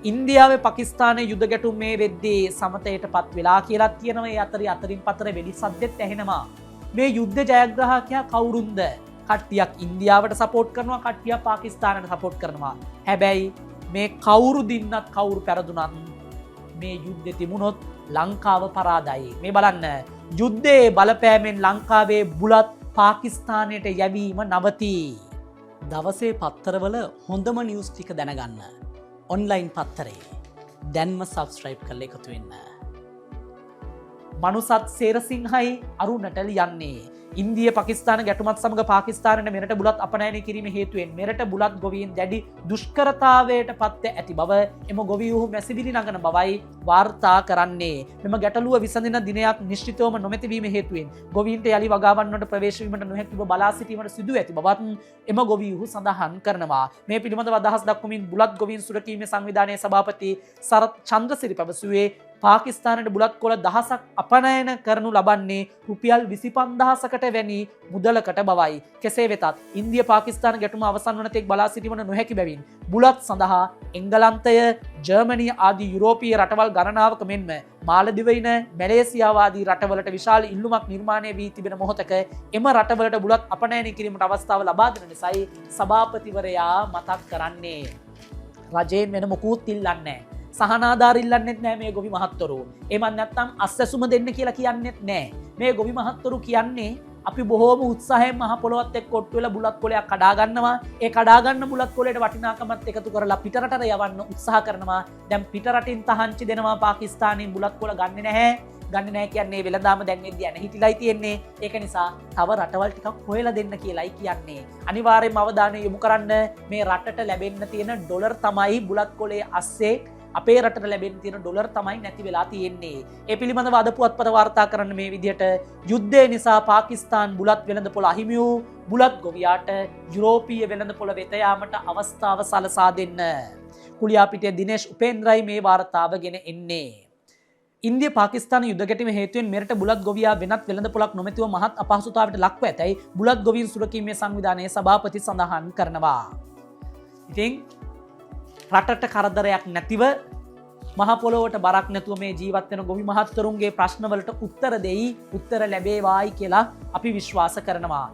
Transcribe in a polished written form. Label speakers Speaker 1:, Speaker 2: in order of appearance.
Speaker 1: ඉන්දියාවේ පාකිස්තානයේ යුද ගැටුම් මේ වෙද්දී සමතයටපත් වෙලා කියලා කියනවා. ඒ අතරින් පතර වෙඩි සද්දෙත් ඇහෙනවා. මේ යුද්ධ ජයග්‍රාහකයා කවුරුන්ද? කට්ටියක් ඉන්දියාවට සපෝට් කරනවා, කට්ටියක් පාකිස්තානට සපෝට් කරනවා. හැබැයි මේ කවුරු දින්නත් කවුරු පෙරදුනත් මේ යුද්ධෙ තිබුණොත් ලංකාව පරාදයි. මේ බලන්න, යුද්ධයේ බලපෑමෙන් ලංකාවේ බුලත් පාකිස්තානයට යැවීම නවතී. දවසේ පත්තරවල හොඳම නිවුස් ටික දැනගන්න ඔන්ලයින් පත්තරේ දැන්ම සබ්ස්ක්‍රයිබ් කරලා එකතු වෙන්න. මනුසත් සේරසිංහයි අරුණටල් යන්නේ ඉන්දිය පාකිස්තාන ගැටුමත් සමග පාකිස්තානයට මෙරට බුලත් අපනයනය කිරීම හේතුවෙන් මෙරට බුලත් ගොවීන් දැඩි දුෂ්කරතාවයට පත්ව ඇති බව එම ගොවියහු මැසිවිලි නගන බවයි වාර්තා කරන්නේ. මෙම ගැටලුව විසඳෙන දිනයක් නිශ්චිතවම නොමැතිවීම හේතුවෙන් ගොවීන්ට යලි වගාවන්නට ප්‍රවේශ වීමට නොහැකිව බලා සිටීමට සිදු ඇති බවත් එම ගොවියහු සඳහන් කරනවා. මේ පිළිබඳව අදහස් දක්වමින් බුලත් ගොවීන් සුරකීමේ සංවිධානයේ සභාපති සරත් චන්ද්‍රසිරි පැවසුවේ පාකිස්තානයට බුලත් කොළ දහසක් අපනයන කරනු ලබන්නේ රුපියල් 25,000කට වැනි මුදලකට බවයි. කෙසේ වෙතත් ඉන්දිය පාකිස්තාන ගැටුම අවසන් වන තෙක් බලා සිටීමට නොහැකි බැවින් බුලත් සඳහා එංගලන්තය, ජර්මනිය ආදී යුරෝපීය රටවල් ගණනාවක මෙන්ම මාලදිවයින, මැලේසියාව ආදී රටවලට විශාල ඉල්ලුමක් නිර්මාණය වී තිබෙන මොහොතක එම රටවලට බුලත් අපනයනය කිරීමට අවස්ථාව ලබා දෙන නිසායි සභාපතිවරයා මතක් කරන්නේ. රජයෙන් වෙන මොකුත් ඉල්ලන්නේ නැහැ. සහනාධාර ඉල්ලන්නෙත් නෑ මේ ගොවි මහත්වරු. එමන් නැත්තම් අස්සැසුම දෙන්න කියලා කියන්නෙත් නෑ. මේ ගොවි මහත්වරු කියන්නේ අපි බොහෝම උත්සාහයෙන් මහ පොළොවත් එක්ක කොට්ටු වෙලා බුලත් කොලයක් කඩා ගන්නවා. ඒ කඩා ගන්න බුලත් කොලේට වටිනාකමත් එකතු කරලා පිටරටට යවන්න උත්සාහ කරනවා. දැන් පිටරටින් තහංචි දෙනවා පාකිස්තානයෙන් බුලත් කොල ගන්නෙ නැහැ. ගන්න නෑ කියන්නේ වෙළඳාම දැන් එද්දී යන හිටිලයි තියෙන්නේ. ඒක නිසා තව රටවල් ටිකක් හොයලා දෙන්න කියලායි කියන්නේ. අනිවාර්යයෙන්ම අවධානය යොමු කරන්න මේ රටට ලැබෙන්න තියෙන ඩොලර් තමයි බුලත් කොලේ අස්සේ අපේ රටට ලැබෙන්න තියෙන ඩොලර් තමයි නැති වෙලා තියෙන්නේ. ඒ පිළිබඳව අද පුවත්පත වාර්තා කරන්න මේ විදිහට යුද්ධය නිසා පාකිස්තාන් බුලත් වෙළඳපොළ අහිමි වූ බුලත් ගොවියාට යුරෝපීය වෙළඳපොළ වෙත යාමට අවස්ථාව සලසා දෙන්න. කුලියාපිටිය දිනේෂ් උපේන්ද්‍රයි මේ වාර්තාව ගෙන එන්නේ. ඉන්දිය පාකිස්තාන යුද්ධ ගැටීම හේතුවෙන් මෙරට බුලත් ගොවියා වෙනත් වෙළඳපොළක් නොමැතිව මහත් අපහසුතාවයට ලක්ව ඇතැයි බුලත් ගොවීන් සුරකීමේ සංවිධානයේ සභාපති සඳහන් කරනවා. ඉතින් රටට කරදරයක් නැතිව මහපොළොවට බරක් නැතුව මේ ජීවත් වෙන ගොවි මහත්වරුන්ගේ ප්‍රශ්නවලට උත්තර දෙයි, උත්තර ලැබේවායි කියලා අපි විශ්වාස කරනවා.